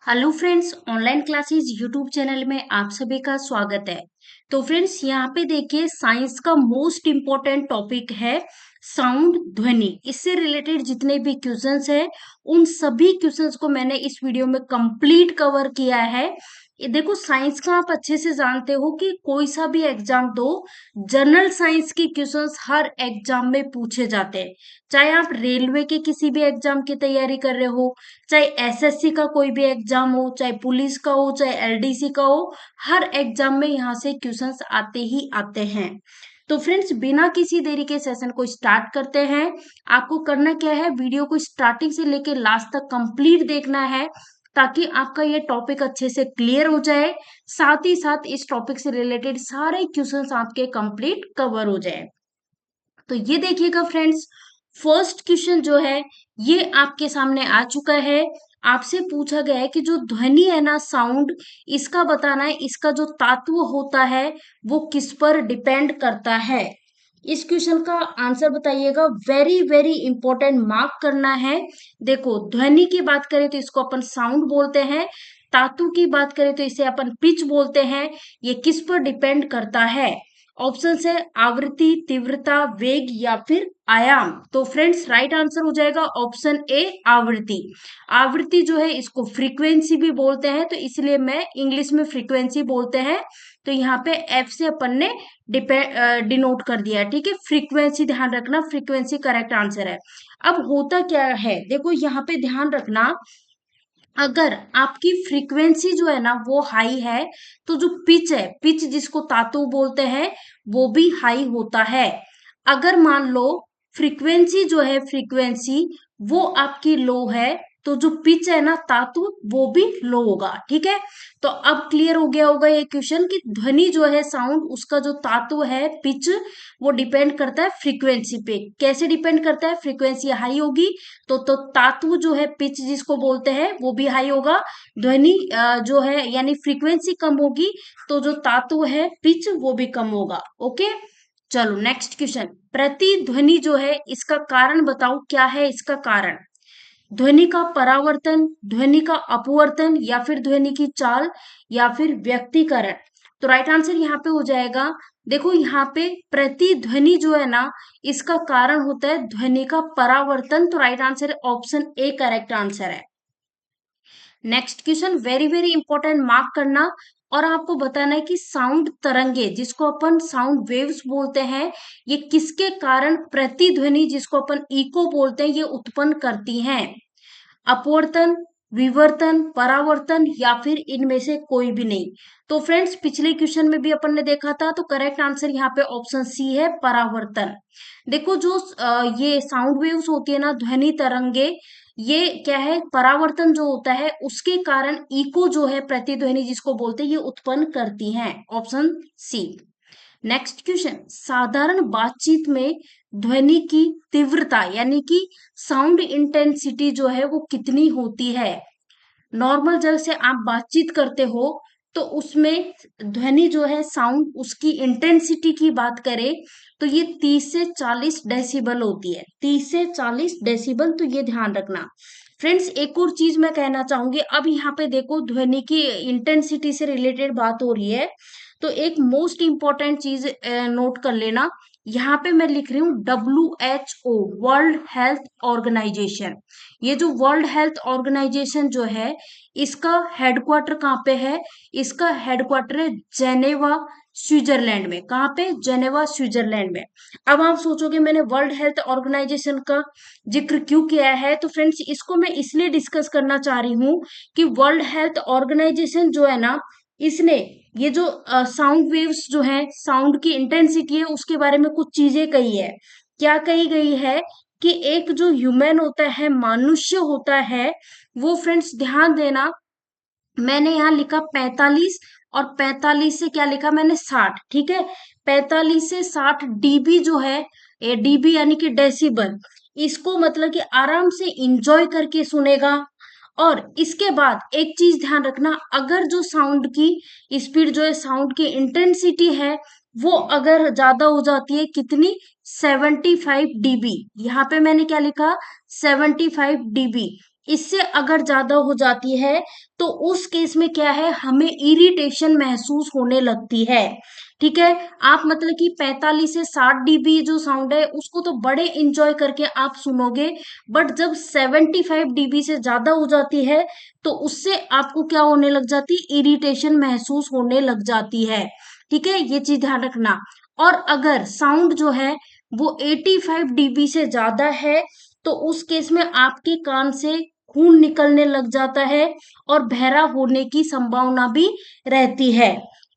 Hello friends, online classes YouTube channel में आप सभी का स्वागत है। तो फ्रेंड्स, यहाँ पे देखिए साइंस का मोस्ट इम्पोर्टेंट टॉपिक है साउंड, ध्वनि। इससे रिलेटेड जितने भी क्वेश्चंस है उन सभी क्वेश्चंस को मैंने इस वीडियो में कंप्लीट कवर किया है। ये देखो, साइंस का आप अच्छे से जानते हो कि कोई सा भी एग्जाम दो, जनरल साइंस के क्वेश्चंस हर एग्जाम में पूछे जाते हैं। चाहे आप रेलवे के किसी भी एग्जाम की तैयारी कर रहे हो, चाहे एसएससी का कोई भी एग्जाम हो, चाहे पुलिस का हो, चाहे एलडीसी का हो, हर एग्जाम में यहाँ से क्वेश्चंस आते ही आते हैं। तो फ्रेंड्स, बिना किसी देरी के सेशन को स्टार्ट करते हैं। आपको करना क्या है, वीडियो को स्टार्टिंग से लेकर लास्ट तक कंप्लीट देखना है ताकि आपका ये टॉपिक अच्छे से क्लियर हो जाए। साथ ही साथ इस टॉपिक से रिलेटेड सारे क्वेश्चंस आपके कंप्लीट कवर हो जाए। तो ये देखिएगा फ्रेंड्स, फर्स्ट क्वेश्चन जो है ये आपके सामने आ चुका है। आपसे पूछा गया है कि जो ध्वनि है ना, साउंड, इसका बताना है, इसका जो तत्व होता है वो किस पर डिपेंड करता है। इस क्वेश्चन का आंसर बताइएगा। वेरी वेरी इंपॉर्टेंट, मार्क करना है। देखो, ध्वनि की बात करें तो इसको अपन साउंड बोलते हैं। धातु की बात करें तो इसे अपन पिच बोलते हैं। ये किस पर डिपेंड करता है? ऑप्शन है आवृत्ति, तीव्रता, वेग या फिर आयाम। तो फ्रेंड्स, राइट आंसर हो जाएगा ऑप्शन ए, आवृत्ति। आवृत्ति जो है इसको फ्रीक्वेंसी भी बोलते हैं, तो इसलिए मैं इंग्लिश में फ्रीक्वेंसी बोलते हैं। तो यहाँ पे एफ से अपन ने डिनोट कर दिया है। ठीक है, फ्रीक्वेंसी ध्यान रखना, फ्रीक्वेंसी करेक्ट आंसर है। अब होता क्या है, देखो यहाँ पे ध्यान रखना, अगर आपकी फ्रीक्वेंसी जो है ना वो हाई है तो जो पिच है, पिच जिसको तातु बोलते हैं, वो भी हाई होता है। अगर मान लो फ्रीक्वेंसी जो है, फ्रीक्वेंसी वो आपकी लो है, तो जो पिच है ना तातु, वो भी लो होगा। ठीक है, तो अब क्लियर हो गया होगा ये क्वेश्चन कि ध्वनि जो है, साउंड, उसका जो तातु है, पिच, वो डिपेंड करता है फ्रीक्वेंसी पे। कैसे डिपेंड करता है? फ्रीक्वेंसी हाई होगी तो तात्व जो है, पिच जिसको बोलते हैं, वो भी हाई होगा। ध्वनि जो है यानी फ्रीक्वेंसी कम होगी तो जो तात्व है, पिच, वो भी कम होगा। ओके, चलो नेक्स्ट क्वेश्चन। प्रतिध्वनि जो है इसका कारण बताओ, क्या है इसका कारण? ध्वनि का परावर्तन, ध्वनि का अपवर्तन, या फिर ध्वनि की चाल, या फिर व्यक्तीकरण। तो राइट आंसर यहाँ पे हो जाएगा, देखो यहाँ पे प्रतिध्वनि जो है ना, इसका कारण होता है ध्वनि का परावर्तन। तो right answer option A correct answer है। Next question very very important, mark करना। और आपको बताना है कि साउंड तरंगे, जिसको अपन साउंड वेव्स बोलते हैं, ये किसके कारण प्रतिध्वनि, जिसको अपन इको बोलते हैं, ये उत्पन्न करती हैं? अपवर्तन, विवर्तन, परावर्तन, या फिर इनमें से कोई भी नहीं। तो फ्रेंड्स, पिछले क्वेश्चन में भी अपन ने देखा था, तो करेक्ट आंसर यहाँ पे ऑप्शन सी है, परावर्तन। देखो, जो ये साउंड वेव्स होती है ना, ध्वनि तरंगे, ये क्या है, परावर्तन जो होता है उसके कारण इको जो है, प्रतिध्वनि जिसको बोलते हैं, ये उत्पन्न करती हैं। Option C. नेक्स्ट क्वेश्चन, साधारण बातचीत में ध्वनि की तीव्रता यानी कि साउंड इंटेंसिटी जो है वो कितनी होती है? नॉर्मल जब से आप बातचीत करते हो तो उसमें ध्वनि जो है, साउंड, उसकी इंटेंसिटी की बात करें तो ये 30 से 40 डेसिबल होती है। 30 से 40 डेसिबल, तो ये ध्यान रखना। फ्रेंड्स, एक और चीज मैं कहना चाहूंगी। अब यहाँ पे देखो, ध्वनि की इंटेंसिटी से रिलेटेड बात हो रही है, तो एक मोस्ट इंपॉर्टेंट चीज नोट कर लेना। यहाँ पे मैं लिख रही हूँ WHO, वर्ल्ड हेल्थ ऑर्गेनाइजेशन। ये जो वर्ल्ड हेल्थ ऑर्गेनाइजेशन जो है, इसका हेडक्वार्टर कहाँ पे है? इसका हेडक्वार्टर है जेनेवा, स्विट्जरलैंड में। कहाँ पे? जेनेवा, स्विट्जरलैंड में। अब आप सोचोगे मैंने वर्ल्ड हेल्थ ऑर्गेनाइजेशन का जिक्र क्यों किया है, तो फ्रेंड्स, इसको मैं इसलिए डिस्कस करना चाह रही हूँ कि वर्ल्ड हेल्थ ऑर्गेनाइजेशन जो है ना, इसने ये जो साउंड वेव्स जो है, साउंड की इंटेंसिटी है, उसके बारे में कुछ चीजें कही है। क्या कही गई है? कि एक जो ह्यूमन होता है, मनुष्य होता है, वो, फ्रेंड्स ध्यान देना, मैंने यहाँ लिखा 45, और 45 से क्या लिखा मैंने, 60। ठीक है, 45 से 60 डीबी जो है, ये डीबी यानी कि डेसिबल, इसको मतलब कि आराम से इंजॉय करके सुनेगा। और इसके बाद एक चीज ध्यान रखना, अगर जो साउंड की स्पीड जो है, साउंड की इंटेंसिटी है, वो अगर ज्यादा हो जाती है, कितनी, 75 डीबी, यहाँ पे मैंने क्या लिखा, 75 डीबी। इससे अगर ज्यादा हो जाती है तो उस केस में क्या है, हमें इरिटेशन महसूस होने लगती है। ठीक है, आप मतलब कि 45 से 60 डीबी जो साउंड है उसको तो बड़े इंजॉय करके आप सुनोगे, बट जब 75 डीबी से ज्यादा हो जाती है तो उससे आपको क्या होने लग जाती है, इरिटेशन महसूस होने लग जाती है। ठीक है, ये चीज ध्यान रखना। और अगर साउंड जो है वो 85 डीबी से ज्यादा है तो उस केस में आपके कान से खून निकलने लग जाता है और बहरा होने की संभावना भी रहती है।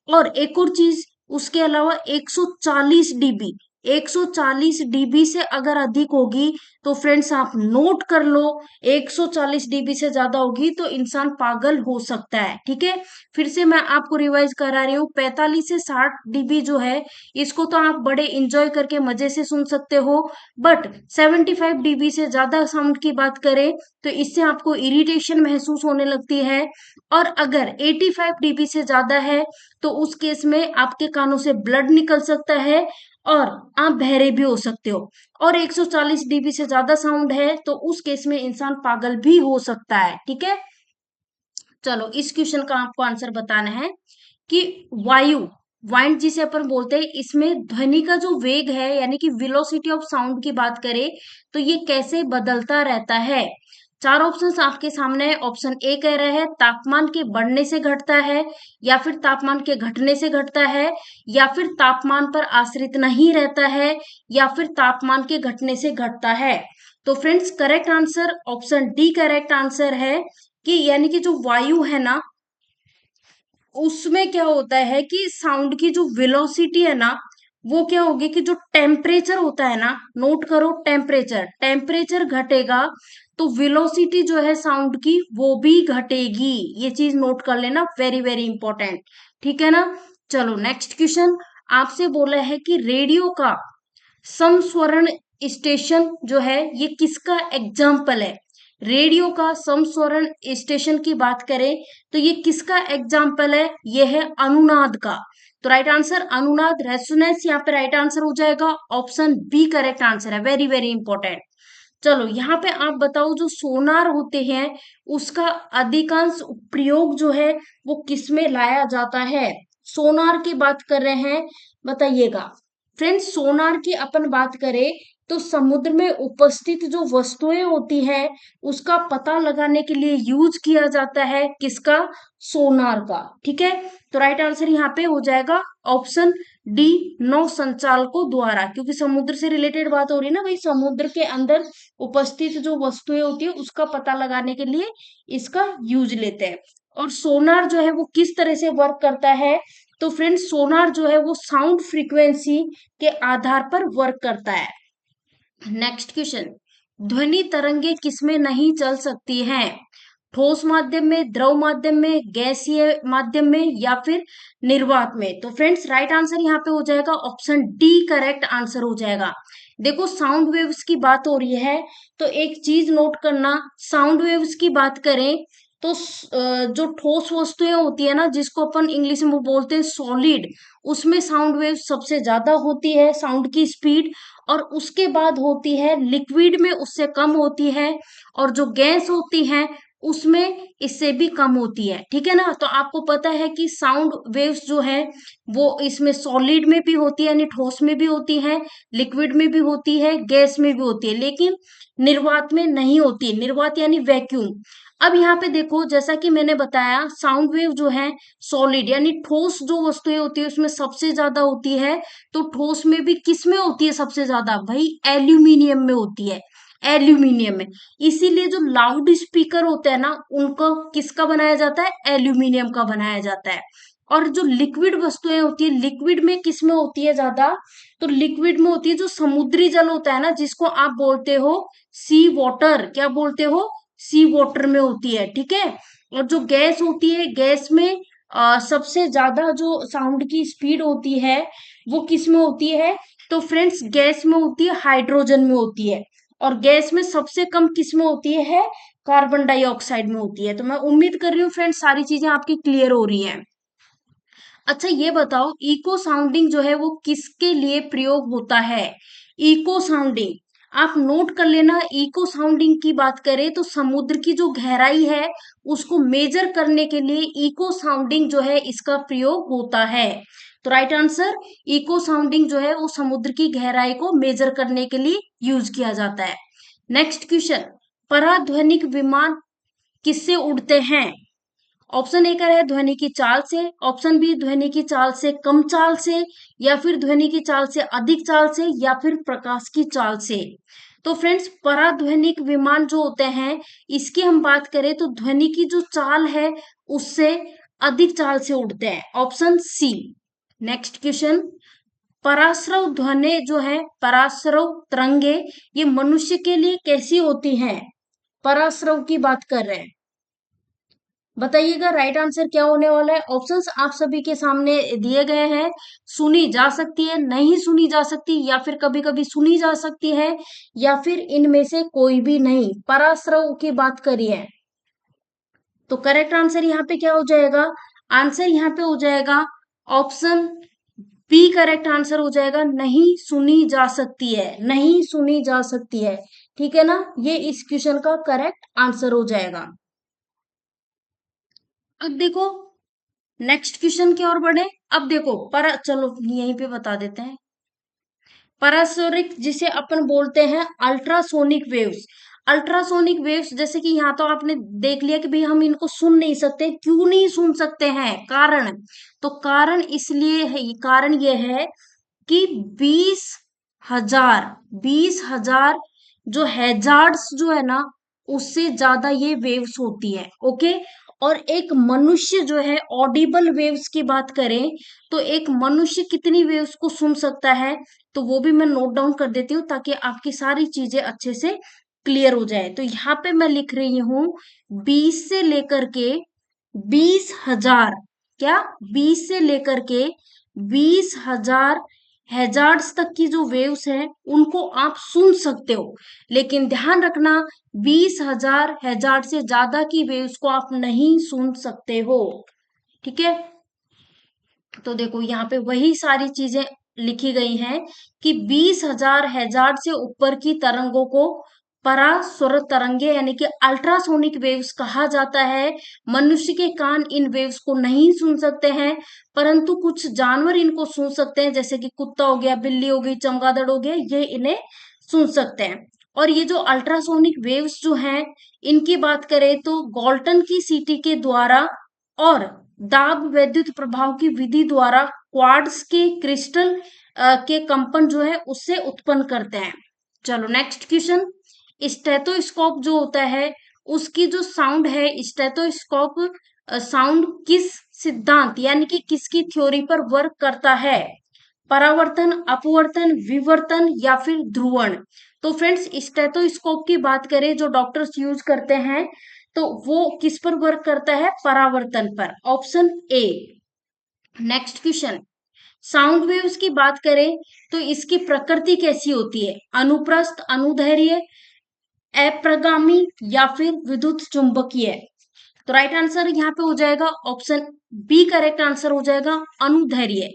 और एक और चीज, उसके अलावा 140 डीबी, 140 डीबी से अगर अधिक होगी तो फ्रेंड्स आप नोट कर लो, 140 डीबी से ज्यादा होगी तो इंसान पागल हो सकता है। ठीक है, फिर से मैं आपको रिवाइज करा रही हूँ, 45 से 60 डीबी जो है इसको तो आप बड़े इंजॉय करके मजे से सुन सकते हो, बट 75 डीबी से ज्यादा साउंड की बात करें तो इससे आपको इरिटेशन महसूस होने लगती है। और अगर 85 डीबी से ज्यादा है तो उस केस में आपके कानों से ब्लड निकल सकता है और आप बहरे भी हो सकते हो। और 140 डीबी से ज्यादा साउंड है तो उस केस में इंसान पागल भी हो सकता है। ठीक है, चलो इस क्वेश्चन का आपको आंसर बताना है कि वायु, वाइंड जिसे अपन बोलते हैं, इसमें ध्वनि का जो वेग है यानी कि वेलोसिटी ऑफ साउंड की बात करें तो ये कैसे बदलता रहता है। चार ऑप्शंस आपके सामने है। ऑप्शन ए कह रहे हैं तापमान के बढ़ने से घटता है, या फिर तापमान के घटने से घटता है, या फिर तापमान पर आश्रित नहीं रहता है, या फिर तापमान के घटने से घटता है। तो friends correct answer option D correct answer है, कि यानी कि जो वायु है ना उसमें क्या होता है कि साउंड की जो वेलोसिटी है ना वो क्या होगी कि जो टेम्परेचर होता है ना, नोट करो टेम्परेचर, टेम्परेचर घटेगा तो वेलोसिटी जो है साउंड की वो भी घटेगी। ये चीज नोट कर लेना, वेरी वेरी इंपॉर्टेंट। ठीक है ना, चलो नेक्स्ट क्वेश्चन आपसे बोला है कि रेडियो का समस्वरण स्टेशन जो है ये किसका एग्जाम्पल है। रेडियो का समस्वरण स्टेशन की बात करें तो ये किसका एग्जाम्पल है, ये है अनुनाद का। तो राइट आंसर अनुनाद, रेजोनेंस यहाँ पे राइट आंसर हो जाएगा, ऑप्शन बी करेक्ट आंसर है, वेरी वेरी इंपॉर्टेंट। चलो यहाँ पे आप बताओ जो सोनार होते हैं उसका अधिकांश प्रयोग जो है वो किसमें लाया जाता है। सोनार की बात कर रहे हैं, बताइएगा। फ्रेंड्स सोनार की अपन बात करें तो समुद्र में उपस्थित जो वस्तुएं होती है उसका पता लगाने के लिए यूज किया जाता है किसका, सोनार का। ठीक है, तो राइट आंसर यहाँ पे हो जाएगा ऑप्शन डी, नौ संचालकों द्वारा, क्योंकि समुद्र से रिलेटेड बात हो रही है ना भाई, समुद्र के अंदर उपस्थित जो वस्तुएं होती है उसका पता लगाने के लिए इसका यूज लेते हैं। और सोनार जो है वो किस तरह से वर्क करता है, तो फ्रेंड्स सोनार जो है वो साउंड फ्रीक्वेंसी के आधार पर वर्क करता है। नेक्स्ट क्वेश्चन, ध्वनि तरंगे किसमें नहीं चल सकती हैं, ठोस माध्यम में, द्रव माध्यम में, गैसीय माध्यम में, या फिर निर्वात में। तो फ्रेंड्स राइट आंसर यहाँ पे हो जाएगा ऑप्शन डी करेक्ट आंसर हो जाएगा। देखो साउंड वेव्स की बात हो रही है तो एक चीज नोट करना, साउंड वेव्स की बात करें तो जो ठोस वस्तुएं होती है ना जिसको अपन इंग्लिश में बोलते हैं सॉलिड, उसमें साउंड वेव सबसे ज्यादा होती है साउंड की स्पीड, और उसके बाद होती है लिक्विड में उससे कम होती है, और जो गैस होती है उसमें इससे भी कम होती है। ठीक है ना, तो आपको पता है कि साउंड वेव्स जो है वो इसमें सॉलिड में भी होती है यानी ठोस में भी होती है, लिक्विड में भी होती है, गैस में भी होती है, लेकिन निर्वात में नहीं होती है। निर्वात यानी वैक्यूम। अब यहाँ पे देखो जैसा कि मैंने बताया साउंड वेव जो है सॉलिड यानी ठोस जो वस्तुएं होती है उसमें सबसे ज्यादा होती है, तो ठोस में भी किस में होती है सबसे ज्यादा, भाई एल्यूमिनियम में होती है, एल्यूमिनियम में। इसीलिए जो लाउड स्पीकर होते हैं ना उनको किसका बनाया जाता है, एल्यूमिनियम का बनाया जाता है। और जो लिक्विड वस्तुएं होती है लिक्विड में किस में होती है ज्यादा, तो लिक्विड में होती है जो समुद्री जल होता है ना जिसको आप बोलते हो सी वाटर, क्या बोलते हो, सी वाटर में होती है। ठीक है, और जो गैस होती है गैस में सबसे ज्यादा जो साउंड की स्पीड होती है वो किस में होती है, तो फ्रेंड्स गैस में होती है, हाइड्रोजन में होती है। और गैस में सबसे कम किस में होती है, कार्बन डाइऑक्साइड में होती है। तो मैं उम्मीद कर रही हूँ फ्रेंड्स सारी चीजें आपकी क्लियर हो रही हैं। अच्छा ये बताओ इको साउंडिंग जो है वो किसके लिए प्रयोग होता है, इको साउंडिंग। आप नोट कर लेना, इको साउंडिंग की बात करें तो समुद्र की जो गहराई है उसको मेजर करने के लिए इको साउंडिंग जो है इसका प्रयोग होता है। तो राइट आंसर, इको साउंडिंग जो है वो समुद्र की गहराई को मेजर करने के लिए यूज किया जाता है। नेक्स्ट क्वेश्चन, पराध्वनिक विमान किससे उड़ते हैं? ऑप्शन ए का है ध्वनि की चाल से, ऑप्शन बी ध्वनि की चाल से कम चाल से, या फिर ध्वनि की चाल से अधिक चाल से, या फिर प्रकाश की चाल से। तो फ्रेंड्स, पराध्वनिक विमान जो होते हैं इसकी हम बात करें तो ध्वनि की जो चाल है उससे अधिक चाल से उड़ते हैं, ऑप्शन सी। नेक्स्ट क्वेश्चन, पराश्रव ध्वनि जो है, पराश्रव तरंगे ये मनुष्य के लिए कैसी होती हैं? पराश्रव की बात कर रहे हैं, बताइएगा राइट आंसर क्या होने वाला है। ऑप्शंस आप सभी के सामने दिए गए हैं। सुनी जा सकती है, नहीं सुनी जा सकती, या फिर कभी कभी सुनी जा सकती है, या फिर इनमें से कोई भी नहीं। पराश्रव की बात करिए तो करेक्ट आंसर यहाँ पे क्या हो जाएगा? आंसर यहाँ पे हो जाएगा ऑप्शन बी, करेक्ट आंसर हो जाएगा, नहीं सुनी जा सकती है, नहीं सुनी जा सकती है। ठीक है ना, ये इस क्वेश्चन का करेक्ट आंसर हो जाएगा। अब देखो नेक्स्ट क्वेश्चन की ओर बढ़े। अब देखो चलो यहीं पे बता देते हैं। पारासोनिक जिसे अपन बोलते हैं अल्ट्रासोनिक वेव्स। अल्ट्रासोनिक वेव्स जैसे कि यहाँ तो आपने देख लिया कि भाई हम इनको सुन नहीं सकते। क्यों नहीं सुन सकते हैं? कारण, तो कारण इसलिए है, कारण ये है कि 20,000 जो हैजार्ड्स जो है ना उससे ज्यादा ये वेव्स होती है। ओके, और एक मनुष्य जो है ऑडिबल वेव्स की बात करें तो एक मनुष्य कितनी वेव्स को सुन सकता है, तो वो भी मैं नोट डाउन कर देती हूँ ताकि आपकी सारी चीजें अच्छे से क्लियर हो जाए। तो यहाँ पे मैं लिख रही हूँ 20 से लेकर के 20,000, क्या 20 से लेकर के 20,000 हैजार्ड्स तक की जो वेव्स हैं उनको आप सुन सकते हो। लेकिन ध्यान रखना 20,000 हैजार्ड से ज्यादा की वेव्स को आप नहीं सुन सकते हो। ठीक है, तो देखो यहाँ पे वही सारी चीजें लिखी गई हैं कि 20,000 हैजार्ड से ऊपर की तरंगों को परास्वर तरंगे यानी कि अल्ट्रासोनिक वेव्स कहा जाता है। मनुष्य के कान इन वेव्स को नहीं सुन सकते हैं, परंतु कुछ जानवर इनको सुन सकते हैं, जैसे कि कुत्ता हो गया, बिल्ली हो गई, चमगादड़ हो गया, ये इन्हें सुन सकते हैं। और ये जो अल्ट्रासोनिक वेव्स जो हैं इनकी बात करें तो गॉल्टन की सीटी के द्वारा और दाब वैद्युत प्रभाव की विधि द्वारा क्वार्ट्ज के क्रिस्टल के कंपन जो है उससे उत्पन्न करते हैं। चलो नेक्स्ट क्वेश्चन, स्टेथोस्कोप जो होता है उसकी जो साउंड है, स्टेथोस्कोप साउंड किस सिद्धांत यानी कि किसकी थ्योरी पर वर्क करता है? परावर्तन, अपवर्तन, विवर्तन, या फिर ध्रुवण। तो फ्रेंड्स, स्टेथोस्कोप की बात करें जो डॉक्टर्स यूज करते हैं तो वो किस पर वर्क करता है? परावर्तन पर, option A. Next question, sound waves की बात करें तो इसकी प्रकृति कैसी होती है? अनुप्रस्थ, अनुदैर्घ्य, अप्रगामी, या फिर विद्युत चुंबकीय। तो राइट आंसर यहाँ पे हो जाएगा ऑप्शन बी, करेक्ट आंसर हो जाएगा अनुदैर्घ्य।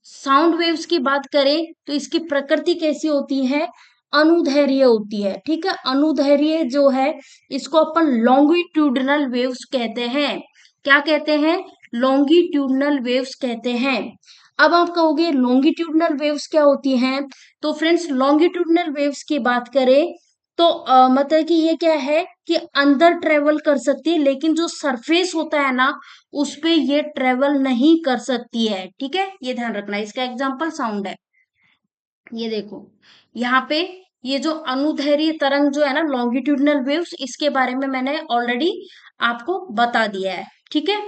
साउंड वेव्स की बात करें तो इसकी प्रकृति कैसी होती है? अनुदैर्घ्य होती है। ठीक है, अनुदैर्घ्य जो है इसको अपन लॉन्गिट्यूडनल वेव्स कहते हैं। क्या कहते हैं? लॉन्गिट्यूडनल वेव्स कहते हैं। अब आप कहोगे लॉन्गिट्यूडनल वेव्स क्या होती हैं? तो फ्रेंड्स, लॉन्गिट्यूडनल वेव्स की बात करें तो मतलब कि ये क्या है कि अंदर ट्रेवल कर सकती है, लेकिन जो सरफेस होता है ना उस पे ये ट्रेवल नहीं कर सकती है। ठीक है, ये ध्यान रखना। इसका एग्जांपल साउंड है, ये देखो यहाँ पे ये जो अनुदैर्घ्य तरंग जो है ना लॉन्गिट्यूडनल वेव्स, इसके बारे में मैंने ऑलरेडी आपको बता दिया है। ठीक है,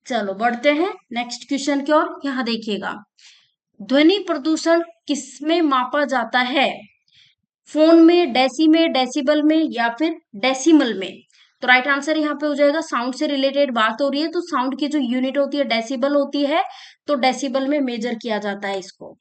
चलो बढ़ते हैं नेक्स्ट क्वेश्चन की ओर। यहाँ देखिएगा, ध्वनि प्रदूषण किसमें मापा जाता है? फोन में, डेसी में, डेसिबल में, या फिर डेसिमल में। तो राइट आंसर यहाँ पे हो जाएगा, साउंड से रिलेटेड बात हो रही है तो साउंड की जो यूनिट होती है डेसिबल होती है, तो डेसिबल में मेजर किया जाता है इसको।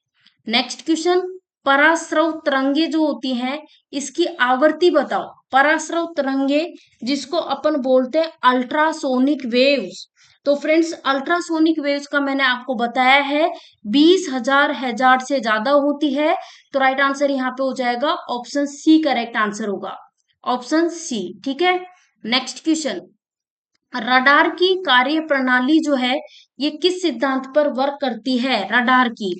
नेक्स्ट क्वेश्चन, पराश्रव तरंगे जो होती हैं इसकी आवृत्ति बताओ। पराश्रव तरंगे जिसको अपन बोलते हैं अल्ट्रासोनिक वेव्स, तो फ्रेंड्स अल्ट्रासोनिक वेव्स का मैंने आपको बताया है 20,000 हैजार्ड से ज्यादा होती है। तो राइट आंसर यहाँ पे हो जाएगा ऑप्शन सी, करेक्ट आंसर होगा ऑप्शन सी। ठीक है, नेक्स्ट क्वेश्चन, रडार की कार्य प्रणाली जो है ये किस सिद्धांत पर वर्क करती है? रडार की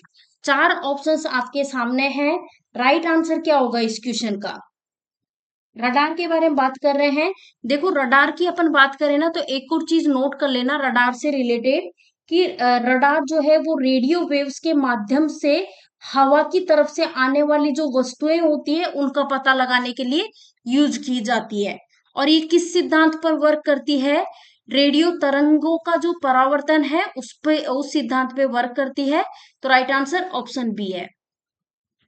चार ऑप्शंस आपके सामने हैं, राइट आंसर क्या होगा इस क्वेश्चन का? रडार के बारे में बात कर रहे हैं। देखो रडार की अपन बात करें ना तो एक और चीज नोट कर लेना रडार से रिलेटेड कि रडार जो है वो रेडियो वेव्स के माध्यम से हवा की तरफ से आने वाली जो वस्तुएं होती है उनका पता लगाने के लिए यूज की जाती है। और ये किस सिद्धांत पर वर्क करती है? रेडियो तरंगों का जो परावर्तन है उस पे, उस सिद्धांत पे वर्क करती है। तो राइट आंसर ऑप्शन बी है।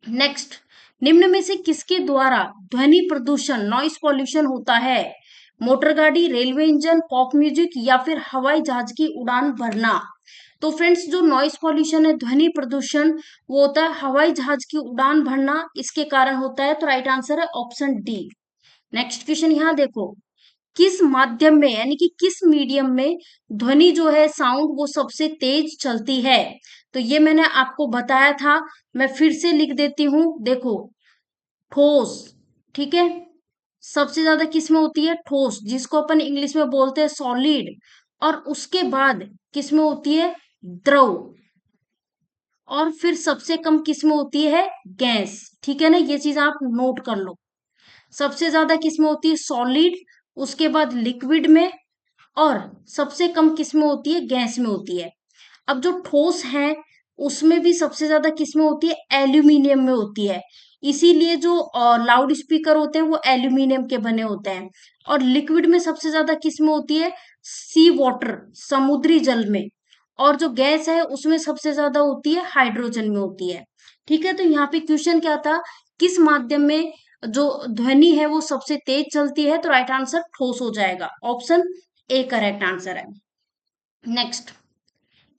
नेक्स्ट, निम्न में से किसके द्वारा ध्वनि प्रदूषण नॉइस पॉल्यूशन होता है? मोटर गाड़ी, रेलवे इंजन, पॉप म्यूजिक या फिर हवाई जहाज की उड़ान भरना? तो फ्रेंड्स जो नॉइस पॉल्यूशन है, ध्वनि प्रदूषण, वो होता है हवाई जहाज की उड़ान भरना, इसके कारण होता है। तो राइट आंसर है ऑप्शन डी। नेक्स्ट क्वेश्चन यहाँ देखो, किस माध्यम में यानी कि किस मीडियम में ध्वनि जो है साउंड वो सबसे तेज चलती है? तो ये मैंने आपको बताया था, मैं फिर से लिख देती हूँ। देखो ठोस, ठीक है, सबसे ज्यादा किसमें होती है? ठोस, जिसको अपन इंग्लिश में बोलते हैं सॉलिड। और उसके बाद किसमें होती है? द्रव। और फिर सबसे कम किसमें होती है? गैस। ठीक है ना, ये चीज आप नोट कर लो। सबसे ज्यादा किसमें होती है? सॉलिड, उसके बाद लिक्विड में, और सबसे कम किसमें होती है? गैस में होती है। अब जो ठोस है उसमें भी सबसे ज्यादा किसमें होती है? एल्यूमिनियम में होती है। इसीलिए जो लाउड स्पीकर होते हैं वो एल्यूमिनियम के बने होते हैं। और लिक्विड में सबसे ज्यादा किसमें होती है? सी वाटर, समुद्री जल में। और जो गैस है उसमें सबसे ज्यादा होती है हाइड्रोजन में होती है। ठीक है, तो यहाँ पे क्वेश्चन क्या था? किस माध्यम में जो ध्वनि है वो सबसे तेज चलती है? तो राइट आंसर ठोस हो जाएगा, ऑप्शन ए करेक्ट आंसर है। नेक्स्ट,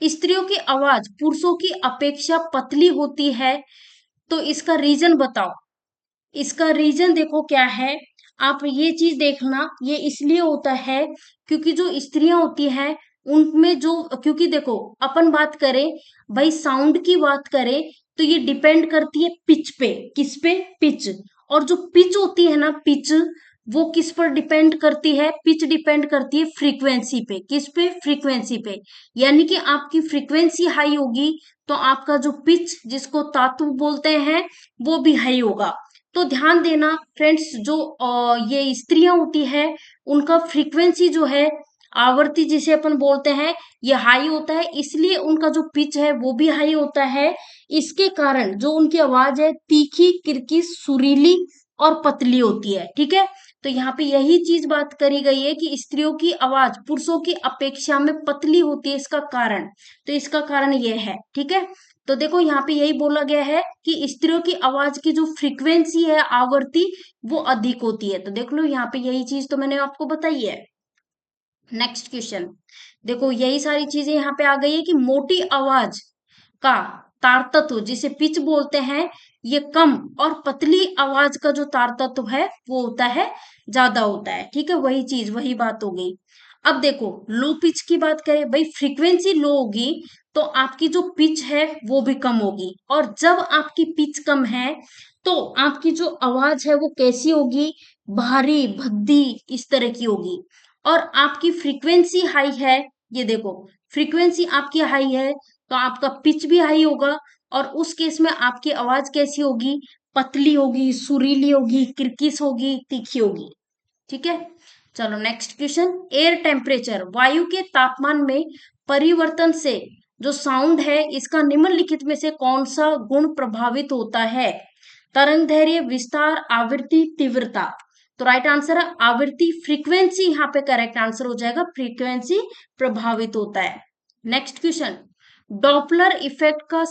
स्त्रियों की आवाज पुरुषों की अपेक्षा पतली होती है, तो इसका रीजन बताओ। इसका रीजन देखो क्या है, आप ये चीज देखना, ये इसलिए होता है क्योंकि जो स्त्रियां होती हैं उनमें जो, क्योंकि देखो अपन बात करें भाई साउंड की बात करें तो ये डिपेंड करती है पिच पे। किस पे? पिच। और जो पिच होती है ना, पिच, वो किस पर डिपेंड करती है? पिच डिपेंड करती है फ्रीक्वेंसी पे। किस पे? फ्रीक्वेंसी पे। यानी कि आपकी फ्रीक्वेंसी हाई होगी तो आपका जो पिच, जिसको तातु बोलते हैं, वो भी हाई होगा। तो ध्यान देना फ्रेंड्स, जो ये स्त्रियां होती है उनका फ्रीक्वेंसी जो है, आवर्ती जिसे अपन बोलते हैं, ये हाई होता है, इसलिए उनका जो पिच है वो भी हाई होता है। इसके कारण जो उनकी आवाज है तीखी, किरकी, सुरीली और पतली होती है। ठीक है, तो यहाँ पे यही चीज बात करी गई है कि स्त्रियों की आवाज पुरुषों की अपेक्षा में पतली होती है, इसका कारण। तो इसका कारण ये है। ठीक है, तो देखो यहाँ पे यही बोला गया है कि स्त्रियों की आवाज की जो फ्रीक्वेंसी है, आवर्ती, वो अधिक होती है। तो देख लो यहाँ पे यही चीज तो मैंने आपको बताई है। नेक्स्ट क्वेश्चन देखो, यही सारी चीजें यहाँ पे आ गई है कि मोटी आवाज का तारतत्व जिसे पिच बोलते हैं ये कम, और पतली आवाज का जो तारतत्व है वो होता है ज्यादा होता है। ठीक है, वही चीज वही बात हो गई। अब देखो लो पिच की बात करें, भाई फ्रीक्वेंसी लो होगी तो आपकी जो पिच है वो भी कम होगी। और जब आपकी पिच कम है तो आपकी जो आवाज है वो कैसी होगी? भारी, भद्दी, इस तरह की होगी। और आपकी फ्रीक्वेंसी हाई है, ये देखो फ्रीक्वेंसी आपकी हाई है तो आपका पिच भी हाई होगा। और उस केस में आपकी आवाज कैसी होगी? पतली होगी, सुरीली होगी, किरकिस होगी, तीखी होगी। ठीक है, चलो नेक्स्ट क्वेश्चन, एयर टेम्परेचर वायु के तापमान में परिवर्तन से जो साउंड है इसका निम्नलिखित में से कौन सा गुण प्रभावित होता है? तरंग दैर्घ्य, विस्तार, आवृत्ति, तीव्रता? तो राइट आंसर है आवृत्ति, फ्रीक्वेंसी यहाँ पे करेक्ट आंसर हो जाएगा, फ्रीक्वेंसी प्रभावित होता है। नेक्स्ट क्वेश्चन, डॉपलर इफेक्ट का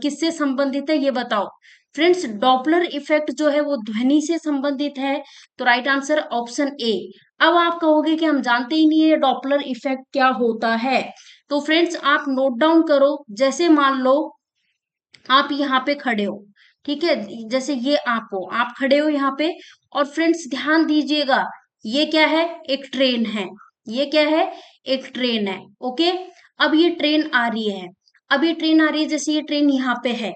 किससे संबंधित है ये बताओ। फ्रेंड्स डॉपलर इफेक्ट जो है वो ध्वनि से संबंधित है। तो राइट आंसर ऑप्शन ए। अब आप कहोगे कि हम जानते ही नहीं है डॉपलर इफेक्ट क्या होता है। तो फ्रेंड्स आप नोट डाउन करो, जैसे मान लो आप यहाँ पे खड़े हो, ठीक है, जैसे ये आप हो, आप खड़े हो यहाँ पे, और फ्रेंड्स ध्यान दीजिएगा ये क्या है? एक ट्रेन है। ये क्या है, एक ट्रेन है। ओके, अब ये ट्रेन आ रही है, अब ये ट्रेन आ रही है, जैसे ये ट्रेन यहाँ पे है,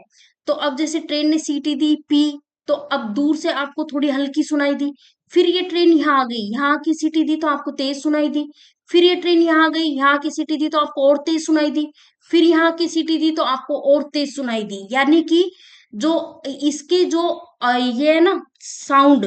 तो अब जैसे ट्रेन ने सीटी दी पी, तो अब दूर से आपको थोड़ी हल्की सुनाई दी। फिर ये ट्रेन यहाँ आ गई, यहाँ की सीटी दी तो आपको तेज सुनाई दी। फिर ये ट्रेन यहाँ आ गई, यहाँ की सीटी दी तो आपको और तेज सुनाई दी। फिर यहाँ की सीटी दी तो आपको और तेज सुनाई दी। यानी कि जो इसके जो ये है ना साउंड,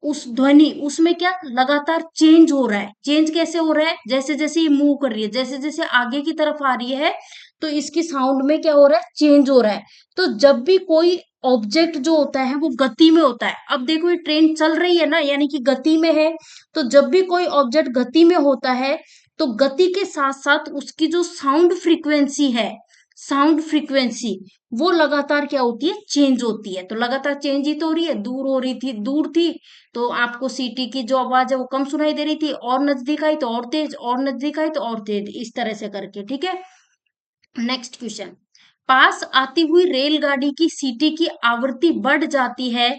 उस ध्वनि उसमें क्या लगातार चेंज हो रहा है। चेंज कैसे हो रहा है, जैसे जैसे ये मूव कर रही है, जैसे जैसे आगे की तरफ आ रही है, तो इसकी साउंड में क्या हो रहा है, चेंज हो रहा है। तो जब भी कोई ऑब्जेक्ट जो होता है वो गति में होता है, अब देखो ये ट्रेन चल रही है ना, यानी कि गति में है। तो जब भी कोई ऑब्जेक्ट गति में होता है, तो गति के साथ साथ उसकी जो साउंड फ्रीक्वेंसी है, साउंड फ्रीक्वेंसी वो लगातार क्या होती है, चेंज होती है। तो लगातार चेंज ही तो हो रही है, दूर हो रही थी, दूर थी तो आपको सीटी की जो आवाज है वो कम सुनाई दे रही थी, और नजदीक आई तो और तेज, और नजदीक आई तो और तेज, इस तरह से करके। ठीक है, नेक्स्ट क्वेश्चन, पास आती हुई रेलगाड़ी की सीटी की आवृत्ति बढ़ जाती है,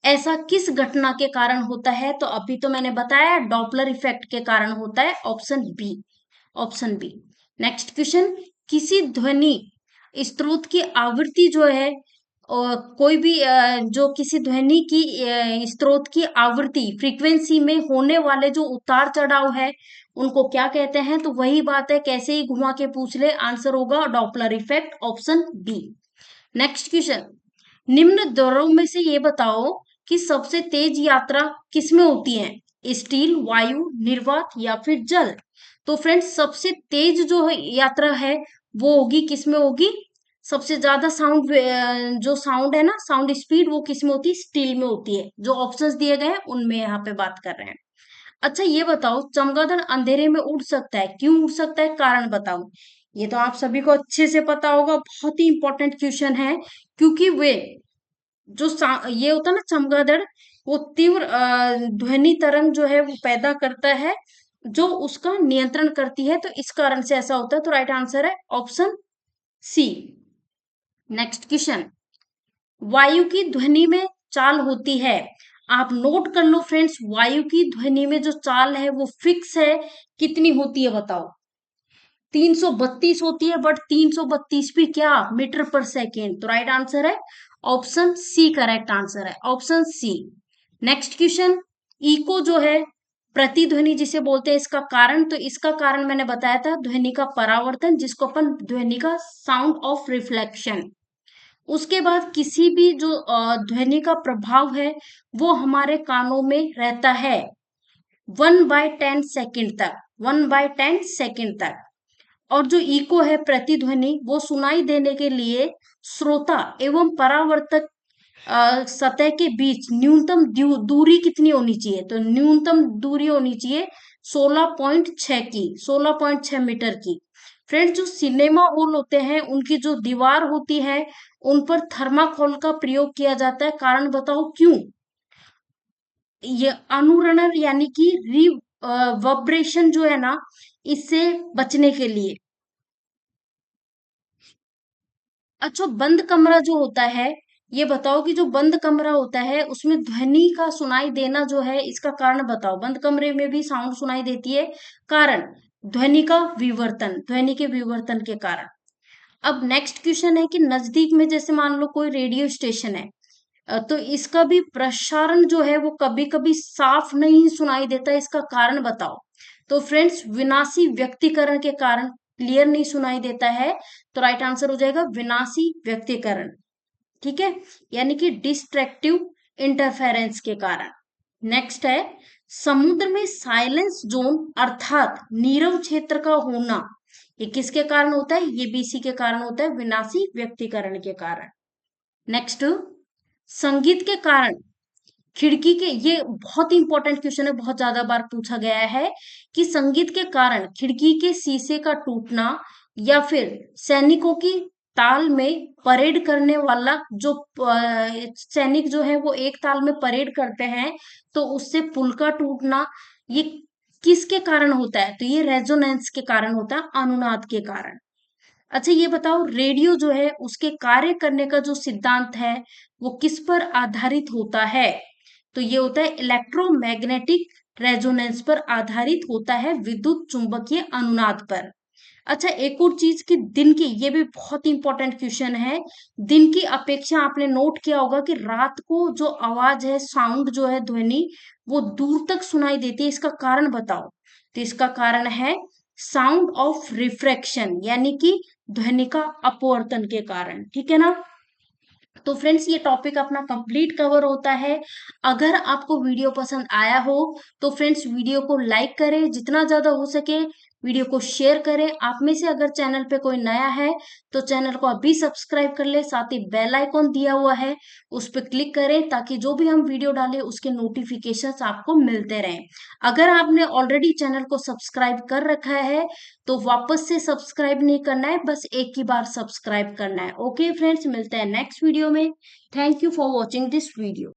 ऐसा किस घटना के कारण होता है? तो अभी तो मैंने बताया डॉपलर इफेक्ट के कारण होता है, option B, option B. Next question, किसी ध्वनि स्रोत की आवृत्ति जो है, कोई भी जो किसी ध्वनि की स्रोत की आवृत्ति फ्रीक्वेंसी में होने वाले जो उतार चढ़ाव है, उनको क्या कहते हैं? तो वही बात है, कैसे ही घुमा के पूछ ले, आंसर होगा Doppler effect, option B. Next question, निम्न दरों में से ये बताओ कि सबसे तेज यात्रा किसमें होती है? स्टील, वायु, निर्वात या फिर जल? तो फ्रेंड्स, सबसे तेज जो यात्रा है वो होगी, किसमें होगी? सबसे ज्यादा साउंड जो साउंड है ना, साउंड स्पीड, वो किसमें होती है? स्टील में होती है। जो ऑप्शंस दिए गए हैं उनमें यहाँ पे बात कर रहे हैं। अच्छा ये बताओ, चमगादड़ अंधेरे में उड़ सकता है, क्यों उड़ सकता है, कारण बताओ। ये तो आप सभी को अच्छे से पता होगा, बहुत ही इंपॉर्टेंट क्वेश्चन है। क्योंकि वे जो ये होता है ना चमगादड़, वो तीव्र ध्वनि तरंग जो है वो पैदा करता है, जो उसका नियंत्रण करती है। तो इस कारण से ऐसा होता है। तो राइट आंसर है ऑप्शन सी। नेक्स्ट क्वेश्चन, वायु की ध्वनि में चाल होती है, आप नोट कर लो फ्रेंड्स, वायु की ध्वनि में जो चाल है वो फिक्स है, कितनी होती है बताओ? 332 होती है, बट 332 भी क्या, मीटर पर सेकेंड। तो राइट आंसर है ऑप्शन सी, करेक्ट आंसर है option C. Next question, echo जो है प्रतिध्वनि जिसे बोलते हैं, इसका कारण, तो इसका कारण मैंने बताया था ध्वनि का परावर्तन, जिसको अपन ध्वनि का साउंड ऑफ रिफ्लेक्शन। उसके बाद किसी भी जो ध्वनि का प्रभाव है वो हमारे कानों में रहता है 1/10 सेकेंड तक, 1/10 सेकेंड तक। और जो इको है प्रतिध्वनि, वो सुनाई देने के लिए श्रोता एवं परावर्तक सतह के बीच न्यूनतम दूरी कितनी होनी चाहिए? तो न्यूनतम दूरी होनी चाहिए 16.6 की, 16.6 मीटर की। फ्रेंड्स, जो सिनेमा हॉल होते हैं उनकी जो दीवार होती है उन पर थर्माकोल का प्रयोग किया जाता है, कारण बताओ क्यों? ये अनुरणन यानी कि रिवर्ब्रेशन जो है ना, इससे बचने के लिए। अच्छा, बंद कमरा जो होता है, ये बताओ कि जो बंद कमरा होता है उसमें ध्वनि का सुनाई देना जो है, इसका कारण बताओ। बंद कमरे में भी साउंड सुनाई देती है, कारण ध्वनि का विवर्तन, ध्वनि के विवर्तन के कारण। अब नेक्स्ट क्वेश्चन है कि नजदीक में जैसे मान लो कोई रेडियो स्टेशन है, तो इसका भी प्रसारण जो है वो कभी कभी साफ नहीं सुनाई देता, इसका कारण बताओ। तो फ्रेंड्स, विनाशी व्यक्तिकरण के कारण क्लियर नहीं सुनाई देता है। तो राइट आंसर हो जाएगा विनाशी व्यक्तिकरण। ठीक है, यानी कि डिस्ट्रैक्टिव इंटरफेरेंस के कारण। नेक्स्ट है, समुद्र में साइलेंस जोन अर्थात नीरव क्षेत्र का होना, ये किसके कारण होता है? ये भी इसी के कारण होता है, विनाशी व्यक्तिकरण के कारण। नेक्स्ट, संगीत के कारण खिड़की के, ये बहुत ही इंपॉर्टेंट क्वेश्चन है, बहुत ज्यादा बार पूछा गया है कि संगीत के कारण खिड़की के शीशे का टूटना, या फिर सैनिकों की ताल में परेड करने वाला जो सैनिक जो है वो एक ताल में परेड करते हैं, तो उससे पुल का टूटना, ये किसके कारण होता है? तो ये रेजोनेंस के कारण होता है, अनुनाद के कारण। अच्छा ये बताओ, रेडियो जो है उसके कार्य करने का जो सिद्धांत है वो किस पर आधारित होता है? तो ये होता है इलेक्ट्रोमैग्नेटिक रेजोनेंस पर आधारित होता है विद्युत चुंबकीय अनुनाद पर। अच्छा, एक और चीज कि दिन की, ये भी बहुत इंपॉर्टेंट क्वेश्चन है। दिन की अपेक्षा आपने नोट किया होगा कि रात को जो आवाज है, साउंड जो है, ध्वनि, वो दूर तक सुनाई देती है। इसका कारण बताओ। तो इसका कारण है साउंड ऑफ रिफ्रैक्शन, यानी कि ध्वनि का अपवर्तन के कारण। ठीक है ना। तो फ्रेंड्स, ये टॉपिक अपना कंप्लीट कवर होता है। अगर आपको वीडियो पसंद आया हो तो फ्रेंड्स वीडियो को लाइक करें, जितना ज्यादा हो सके वीडियो को शेयर करें। आप में से अगर चैनल पे कोई नया है तो चैनल को अभी सब्सक्राइब कर ले, साथ ही बेल आइकॉन दिया हुआ है उस पर क्लिक करें ताकि जो भी हम वीडियो डालें उसके नोटिफिकेशंस आपको मिलते रहें। अगर आपने ऑलरेडी चैनल को सब्सक्राइब कर रखा है तो वापस से सब्सक्राइब नहीं करना है, बस एक ही बार सब्सक्राइब करना है। ओके फ्रेंड्स, मिलते हैं नेक्स्ट वीडियो में। Thank you for watching this video.